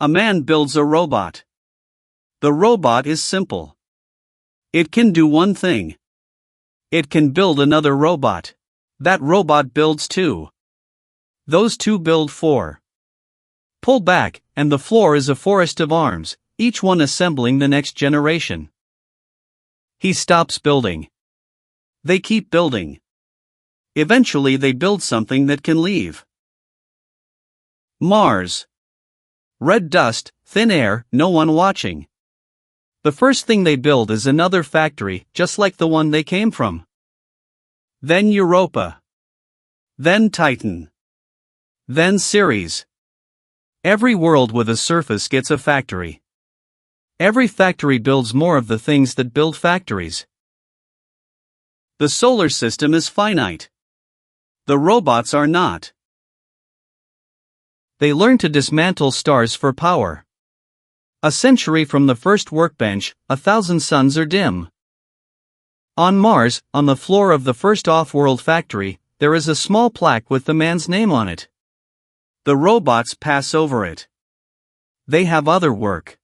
A man builds a robot. The robot is simple. It can do one thing. It can build another robot. That robot builds two. Those two build four. Pull back, and the floor is a forest of arms, each one assembling the next generation. He stops building. They keep building. Eventually they build something that can leave. Mars. Red dust, thin air, no one watching. The first thing they build is another factory, just like the one they came from. Then Europa. Then Titan. Then Ceres. Every world with a surface gets a factory. Every factory builds more of the things that build factories. The solar system is finite. The robots are not. They learn to dismantle stars for power. A century from the first workbench, 1,000 suns are dim. On Mars, on the floor of the first off-world factory, there is a small plaque with the man's name on it. The robots pass over it. They have other work.